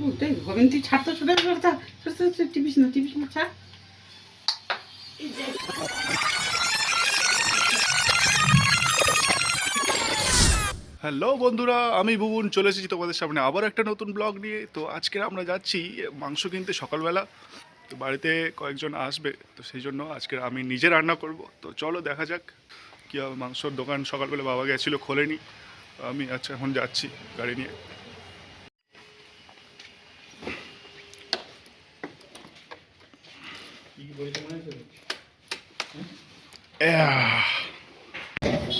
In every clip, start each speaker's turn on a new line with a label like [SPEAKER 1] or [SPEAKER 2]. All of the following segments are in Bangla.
[SPEAKER 1] ওটাই হবেন, তুই ছাড় তো, ছোটো কথা টিপিস না ছাড়।
[SPEAKER 2] হ্যালো বন্ধুরা, আমি ভুবন চলে এসেছি তোমাদের সামনে আবার একটা নতুন ব্লগ নিয়ে। তো আজকে আমরা যাচ্ছি মাংস কিনতে সকালবেলা। তো বাড়িতে কয়েকজন আসবে, তো সেই জন্য আজকে আমি নিজে রান্না করব। তো চলো দেখা যাক কী হবে। মাংসর দোকান সকালবেলা বাবা গেছিলো, খোলেনি। আমি আচ্ছা এখন যাচ্ছি গাড়ি নিয়ে।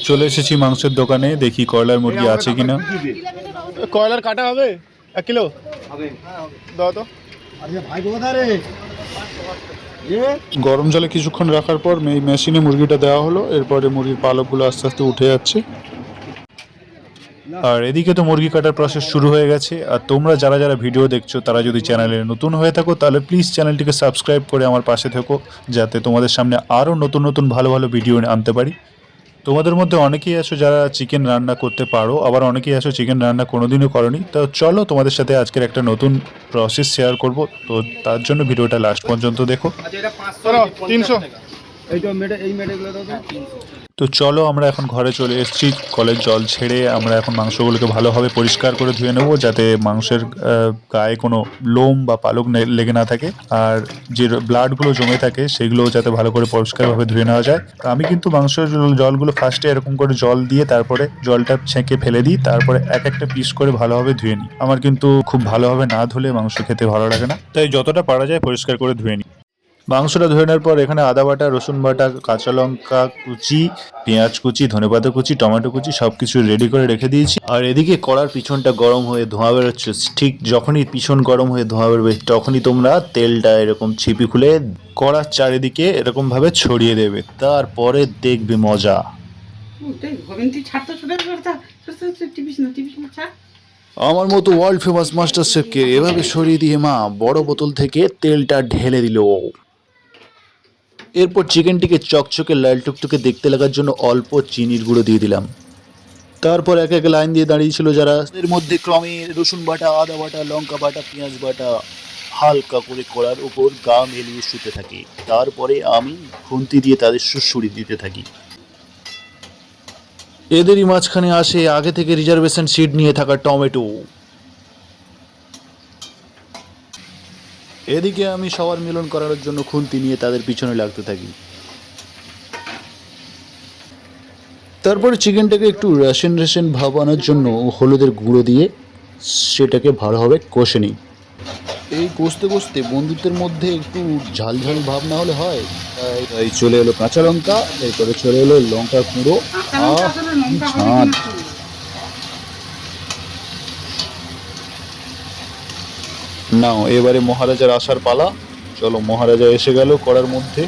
[SPEAKER 2] চলে এসেছি মাংসের দোকানে, দেখি কয়লার মুরগি আছে কিনা। কয়লার কাটা হবে 1 কিলো দাও তো। গরম জলে কিছুক্ষণ রাখার পর এই মেশিনে মুরগিটা দেওয়া হলো। এরপরে মুরগির পালকগুলো আস্তে আস্তে উঠে যাচ্ছে। আর এদিকে তো মুরগি কাটার প্রসেস শুরু হয়ে গেছে। আর তোমরা যারা যারা ভিডিও দেখছো তারা যদি চ্যানেলে নতুন হয়ে থাকো তাহলে প্লিজ চ্যানেলটিকে সাবস্ক্রাইব করে আমার পাশে থেকো, যাতে তোমাদের সামনে আরও নতুন নতুন ভালো ভালো ভিডিও আনতে পারি। তোমাদের মধ্যে অনেকেই আছো যারা চিকেন রান্না করতে পারো, আবার অনেকেই আছো চিকেন রান্না কোনোদিনও করনি। তো চলো তোমাদের সাথে আজকের একটা নতুন প্রসেস শেয়ার করব। তো তার জন্য ভিডিওটা লাস্ট পর্যন্ত দেখো। 300। তো চলো আমরা এখন ঘরে চলে এসেছি। কলের জল ছেড়ে আমরা এখন মাংসগুলোকে ভালোভাবে পরিষ্কার করে ধুয়ে নেবো, যাতে মাংসের গায়ে কোনো লোম বা পালক লেগে না থাকে। আর যে ব্লাডগুলো জমে থাকে সেগুলো যাতে ভালো করে পরিষ্কারভাবে ধুয়ে নেওয়া যায়। তো আমি কিন্তু মাংসের জলগুলো ফার্স্টে এরকম করে জল দিয়ে তারপরে জলটা ছেঁকে ফেলে দিই, তারপরে এক একটা পিস করে ভালোভাবে ধুয়ে নিই। আমার কিন্তু খুব ভালোভাবে না ধুলে মাংস খেতে ভালো লাগে না, তাই যতটা পারা যায় পরিষ্কার করে ধুয়ে নিই। মাংসটা ধুয়ে নেওয়ার পর এখানে আদা বাটা, রসুন বাটা, কাঁচা লঙ্কা কুচি, পেঁয়াজ কুচি, ধনেপাতা কুচি, টমেটো কুচি সবকিছু রেডি করে রেখে দিয়েছি। আর এদিকে কড়ার পিছনটা গরম হয়ে ধোঁয়া বেরোচ্ছে। ঠিক যখনই পিছন গরম হয়ে ধোঁয়া বেরোবে তখনই তোমরা তেলটা এরকম ছিপি খুলে কড়ার চারিদিকে এরকম ভাবে ছড়িয়ে দেবে, তারপরে দেখবে মজা।
[SPEAKER 1] ওটাই হবেন, তুই ছাড় তো, ছোটো কথা টিপিস না ছাড়।
[SPEAKER 2] আমার মতো ওয়ার্ল্ড ফেমাস মাস্টার শেফকে এভাবে সরিয়ে দিয়ে মা বড় বোতল থেকে তেলটা ঢেলে দিল। এরপর চিকেনটিকে চকচকে লাল টুকটুকে দেখতে লাগার জন্য অল্প চিনির গুঁড়ো দিয়ে দিলাম। তারপর এক এক লাইন দিয়ে দাঁড়িয়েছিল যারা, এর মধ্যে ক্রমে রসুন বাটা, আদা বাটা, লঙ্কা বাটা, পেঁয়াজ বাটা হালকা করে কড়ার উপর গা মেলিয়ে শুতে থাকি। তারপরে আমি খুন্তি দিয়ে তাদের সুড়সুড়ি দিতে থাকি। এদেরই মাঝখানে আসে আগে থেকে রিজার্ভেশন সিট নিয়ে থাকা টমেটো। এদিকে আমি সবার মিলন করানোর জন্য খুন্তি নিয়ে তাদের পিছনে লাগতে থাকি। তারপরে চিকেনটাকে একটু রেশন রেশন ভাব আনার জন্য হলুদের গুঁড়ো দিয়ে সেটাকে ভালোভাবে কষে নিই। এই কষতে কষতে বন্ধুত্বের মধ্যে একটু ঝাল ঝাল ভাব না হলে হয়। তাই চলে এলো কাঁচা লঙ্কা, এরপরে চলে এলো লঙ্কা গুঁড়ো। কি ঝাঁঝ! নাও এবারে মহারাজার আসার পালা। চলো, মহারাজা এসে গেল কড়ার মধ্যে।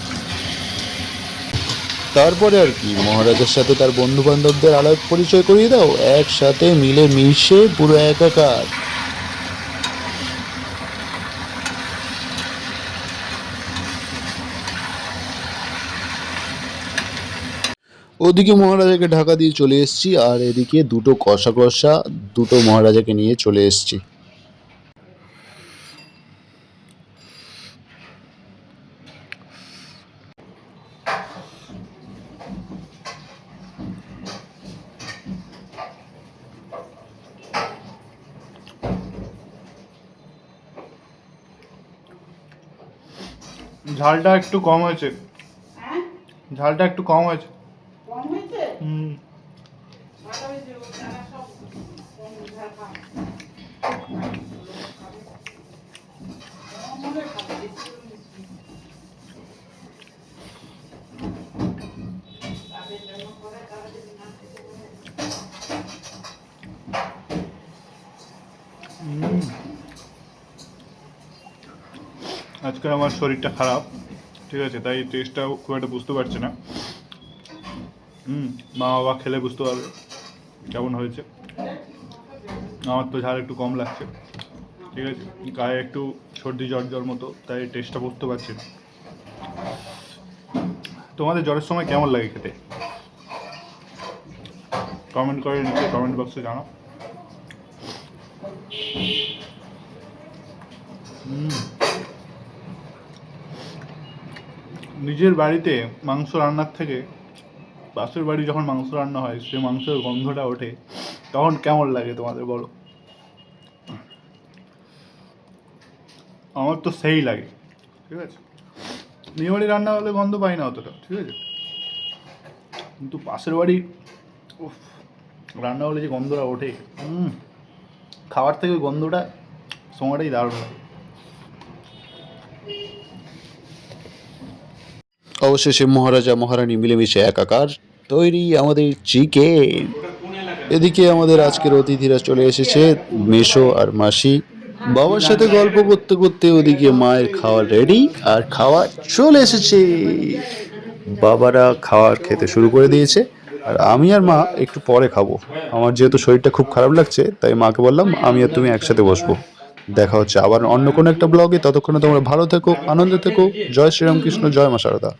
[SPEAKER 2] তারপরে আর কি, মহারাজার সাথে তার বন্ধু বান্ধবদের আলাপ পরিচয় করিয়ে দাও, একসাথে মিলে মিশে পুরো একাকার। ওদিকে মহারাজাকে ঢাকা দিয়ে চলে এসেছি, আর এদিকে দুটো কষা কষা দুটো মহারাজাকে নিয়ে চলে এসেছি। ঝালটা একটু কম হয়েছে।
[SPEAKER 1] হ্যাঁ,
[SPEAKER 2] ঝালটা একটু কম হয়েছে।
[SPEAKER 1] কম হয়েছে।
[SPEAKER 2] হুম।
[SPEAKER 1] ভালো হয়েছে, তারা সব কম ঝাল খায়। কম হলে খাবে, বেশি হলে মিষ্টি। তাদের জন্য করে, তারা যদি না খেতে পারে।
[SPEAKER 2] আজকে আমার শরীরটা খারাপ, ঠিক আছে, তাই টেস্টটা খুব একটা বুঝতে পারছি না। মা বাবা খেলে বুঝতে পারবে কেমন হয়েছে। আমার তো ঝাল একটু কম লাগছে, ঠিক আছে, গায়ে একটু সর্দি জ্বর জ্বর মতো, তাই টেস্টটা বুঝতে পারছি না। তোমাদের জ্বরের সময় কেমন লাগে খেতে? কমেন্ট করে নিচে কমেন্ট বক্সে জানাও। নিজের বাড়িতে মাংস রান্নার থেকে পাশের বাড়ি যখন মাংস রান্না হয়, সে মাংসের গন্ধটা ওঠে, তখন কেমন লাগে তোমাদের বলো? আমার তো সেই লাগে, ঠিক আছে। নিজের বাড়ি রান্না হলে গন্ধ পাই না অতটা, ঠিক আছে, কিন্তু পাশের বাড়ি উফ, রান্না হলে যে গন্ধটা ওঠে, খাওয়ার থেকে ওই গন্ধটা সময়টাই দারুণ লাগে।
[SPEAKER 3] অবশেষে মহারাজা মহারানী মিলেমিশে একাকার তৈরি আমাদের চিকেন। এদিকে আমাদের আজকের অতিথিরা চলে এসেছে, মেশো আর মাসি। বাবার সাথে গল্প করতে করতে ওদিকে মায়ের খাওয়া রেডি আর খাওয়া চলে এসেছে। বাবারা খাওয়ার খেতে শুরু করে দিয়েছে আর আমি আর মা একটু পরে খাবো। আমার যেহেতু শরীরটা খুব খারাপ লাগছে, তাই মাকে বললাম আমি আর তুমি একসাথে বসবো। দেখা হচ্ছে আবার অন্য কোনো একটা ব্লগে। ততক্ষণে তোমরা ভালো থেকো, আনন্দে থেকো। জয় শ্রীরামকৃষ্ণ, জয় মা শারদা।